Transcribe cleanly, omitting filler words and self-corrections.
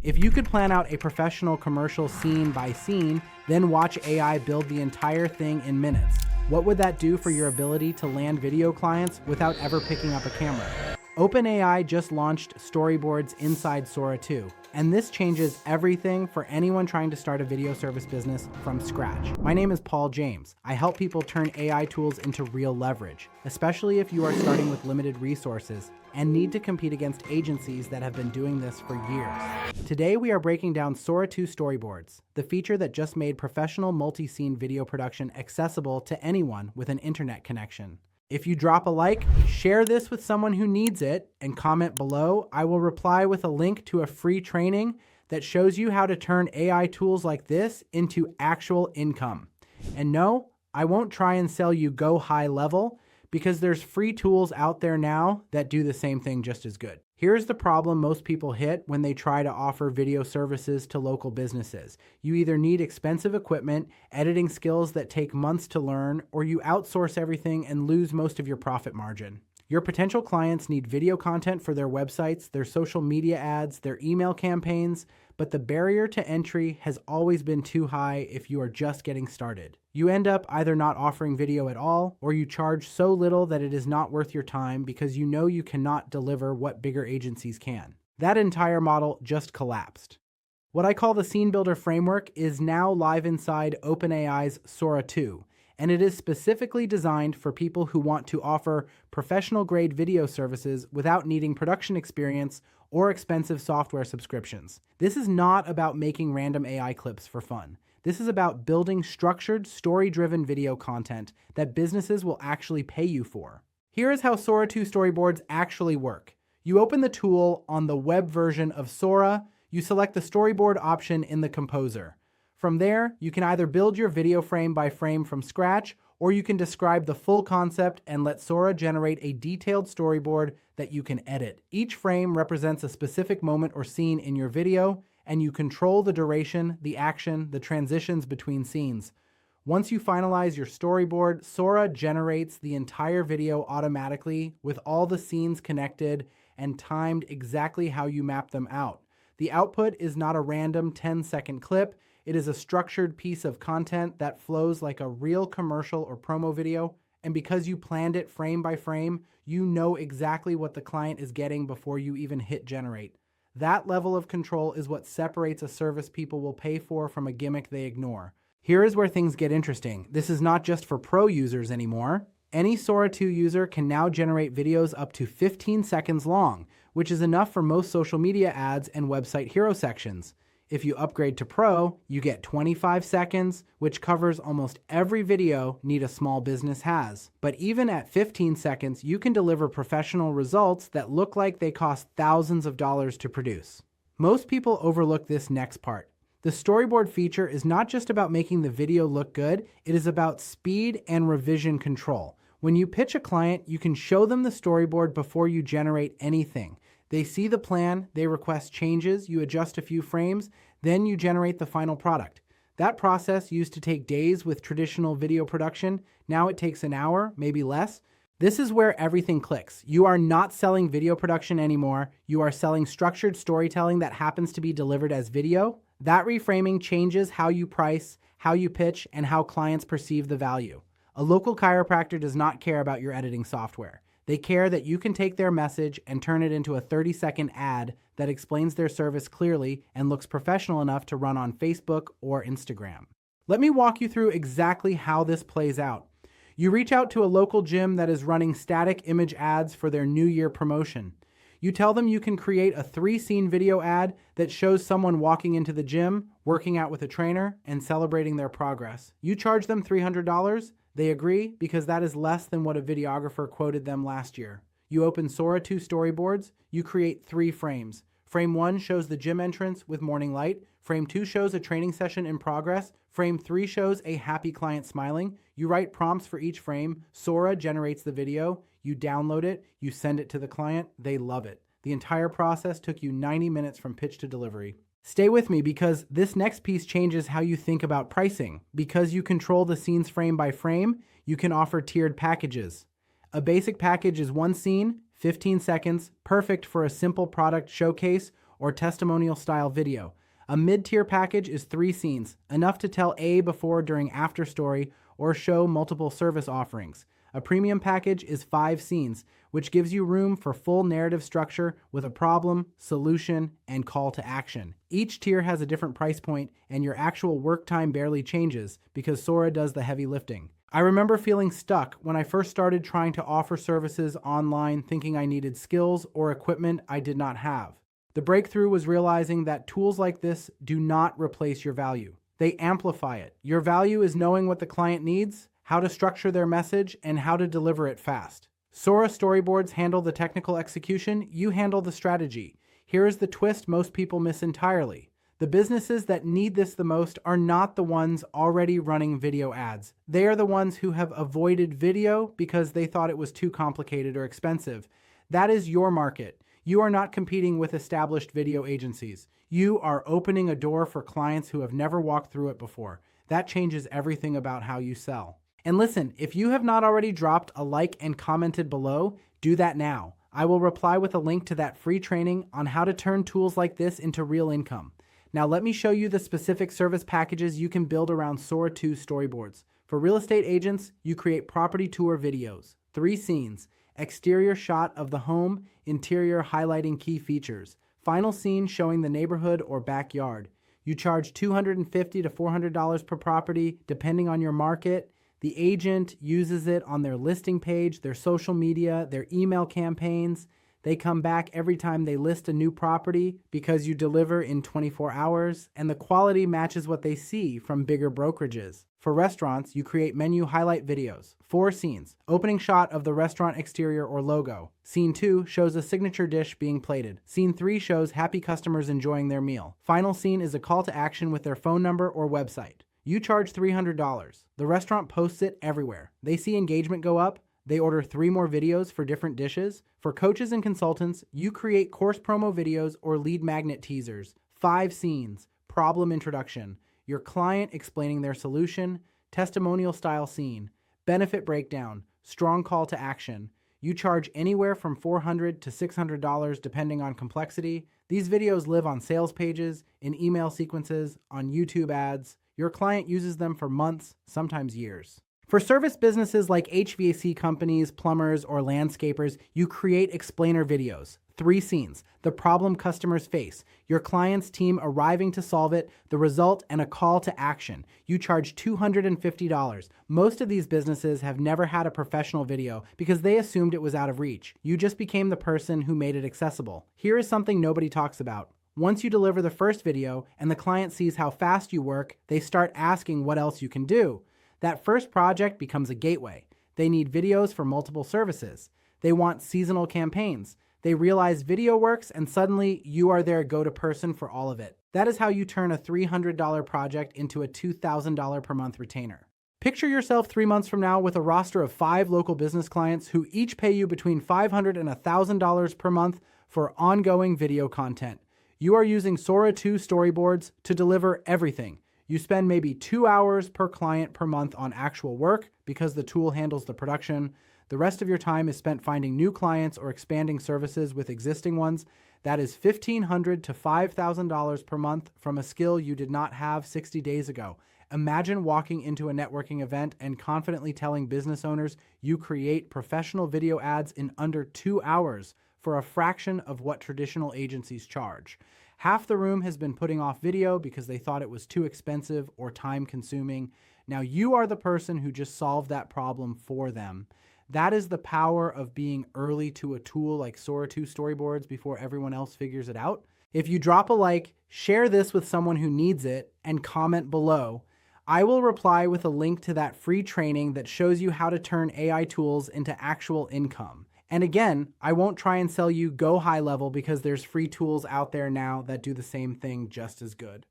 If you could plan out a professional commercial scene by scene, then watch AI build the entire thing in minutes, what would that do for your ability to land video clients without ever picking up a camera? OpenAI just launched Storyboards inside Sora 2, and this changes everything for anyone trying to start a video service business from scratch. My name is Paul James. I help people turn AI tools into real leverage, especially if you are starting with limited resources and need to compete against agencies that have been doing this for years. Today, we are breaking down Sora 2 Storyboards, the feature that just made professional multi-scene video production accessible to anyone with an internet connection. If you drop a like, share this with someone who needs it, and comment below, I will reply with a link to a free training that shows you how to turn AI tools like this into actual income. And no, I won't try and sell you go high level, because there's free tools out there now that do the same thing just as good. Here's the problem most people hit when they try to offer video services to local businesses. You either need expensive equipment, editing skills that take months to learn, or you outsource everything and lose most of your profit margin. Your potential clients need video content for their websites, their social media ads, their email campaigns, but the barrier to entry has always been too high if you are just getting started. You end up either not offering video at all, or you charge so little that it is not worth your time because you know you cannot deliver what bigger agencies can. That entire model just collapsed. What I call the Scene Builder framework is now live inside OpenAI's Sora 2, and it is specifically designed for people who want to offer professional-grade video services without needing production experience or expensive software subscriptions. This is not about making random AI clips for fun. This is about building structured, story-driven video content that businesses will actually pay you for. Here is how Sora 2 Storyboards actually work. You open the tool on the web version of Sora, you select the storyboard option in the composer. From there, you can either build your video frame by frame from scratch, or you can describe the full concept and let Sora generate a detailed storyboard that you can edit. Each frame represents a specific moment or scene in your video, and you control the duration, the action, the transitions between scenes. Once you finalize your storyboard, Sora generates the entire video automatically with all the scenes connected and timed exactly how you map them out. The output is not a random 10-second clip. It is a structured piece of content that flows like a real commercial or promo video. And because you planned it frame by frame, you know exactly what the client is getting before you even hit generate. That level of control is what separates a service people will pay for from a gimmick they ignore. Here is where things get interesting. This is not just for pro users anymore. Any Sora 2 user can now generate videos up to 15 seconds long, which is enough for most social media ads and website hero sections. If you upgrade to Pro, you get 25 seconds, which covers almost every video need a small business has. But even at 15 seconds, you can deliver professional results that look like they cost thousands of dollars to produce. Most people overlook this next part. The storyboard feature is not just about making the video look good, it is about speed and revision control. When you pitch a client, you can show them the storyboard before you generate anything. They see the plan, they request changes, you adjust a few frames, then you generate the final product. That process used to take days with traditional video production. Now it takes an hour, maybe less. This is where everything clicks. You are not selling video production anymore. You are selling structured storytelling that happens to be delivered as video. That reframing changes how you price, how you pitch, and how clients perceive the value. A local chiropractor does not care about your editing software. They care that you can take their message and turn it into a 30-second ad that explains their service clearly and looks professional enough to run on Facebook or Instagram. Let me walk you through exactly how this plays out. You reach out to a local gym that is running static image ads for their New Year promotion. You tell them you can create a 3-scene video ad that shows someone walking into the gym, working out with a trainer, and celebrating their progress. You charge them $300. They agree because that is less than what a videographer quoted them last year. You open Sora 2 Storyboards, you create 3 frames. Frame 1 shows the gym entrance with morning light. Frame 2 shows a training session in progress. Frame 3 shows a happy client smiling. You write prompts for each frame. Sora generates the video. You download it. You send it to the client. They love it. The entire process took you 90 minutes from pitch to delivery. Stay with me because this next piece changes how you think about pricing. Because you control the scenes frame by frame, you can offer tiered packages. A basic package is 1 scene, 15 seconds, perfect for a simple product showcase or testimonial style video. A mid-tier package is 3 scenes, enough to tell a before, during, after story, or show multiple service offerings. A premium package is 5 scenes, which gives you room for full narrative structure with a problem, solution, and call to action. Each tier has a different price point, and your actual work time barely changes because Sora does the heavy lifting. I remember feeling stuck when I first started trying to offer services online, thinking I needed skills or equipment I did not have. The breakthrough was realizing that tools like this do not replace your value. They amplify it. Your value is knowing what the client needs, how to structure their message, and how to deliver it fast. Sora Storyboards handle the technical execution, you handle the strategy. Here is the twist most people miss entirely. The businesses that need this the most are not the ones already running video ads. They are the ones who have avoided video because they thought it was too complicated or expensive. That is your market. You are not competing with established video agencies. You are opening a door for clients who have never walked through it before. That changes everything about how you sell. And listen, if you have not already dropped a like and commented below, do that now. I will reply with a link to that free training on how to turn tools like this into real income. Now let me show you the specific service packages you can build around Sora 2 Storyboards. For real estate agents, you create property tour videos, 3 scenes, exterior shot of the home, interior highlighting key features, final scene showing the neighborhood or backyard. You charge $250 to $400 per property, depending on your market. The agent uses it on their listing page, their social media, their email campaigns. They come back every time they list a new property because you deliver in 24 hours, and the quality matches what they see from bigger brokerages. For restaurants, you create menu highlight videos. 4 scenes. Opening shot of the restaurant exterior or logo. Scene 2 shows a signature dish being plated. Scene 3 shows happy customers enjoying their meal. Final scene is a call to action with their phone number or website. You charge $300. The restaurant posts it everywhere. They see engagement go up. They order 3 more videos for different dishes. For coaches and consultants, you create course promo videos or lead magnet teasers. 5 scenes. Problem introduction. Your client explaining their solution. Testimonial style scene. Benefit breakdown. Strong call to action. You charge anywhere from $400 to $600 depending on complexity. These videos live on sales pages, in email sequences, on YouTube ads. Your client uses them for months, sometimes years. For service businesses like HVAC companies, plumbers, or landscapers, you create explainer videos. 3 scenes. The problem customers face, your client's team arriving to solve it, the result, and a call to action. You charge $250. Most of these businesses have never had a professional video because they assumed it was out of reach. You just became the person who made it accessible. Here is something nobody talks about. Once you deliver the first video and the client sees how fast you work, they start asking what else you can do. That first project becomes a gateway. They need videos for multiple services. They want seasonal campaigns. They realize video works, and suddenly you are their go-to person for all of it. That is how you turn a $300 project into a $2,000 per month retainer. Picture yourself 3 months from now with a roster of 5 local business clients who each pay you between $500 and $1,000 per month for ongoing video content. You are using Sora 2 Storyboards to deliver everything. You spend maybe 2 hours per client per month on actual work because the tool handles the production. The rest of your time is spent finding new clients or expanding services with existing ones. That is $1,500 to $5,000 per month from a skill you did not have 60 days ago. Imagine walking into a networking event and confidently telling business owners you create professional video ads in under 2 hours for a fraction of what traditional agencies charge. Half the room has been putting off video because they thought it was too expensive or time-consuming. Now you are the person who just solved that problem for them. That is the power of being early to a tool like Sora 2 Storyboards before everyone else figures it out. If you drop a like, share this with someone who needs it, and comment below, I will reply with a link to that free training that shows you how to turn AI tools into actual income. And again, I won't try and sell you go high level because there's free tools out there now that do the same thing just as good.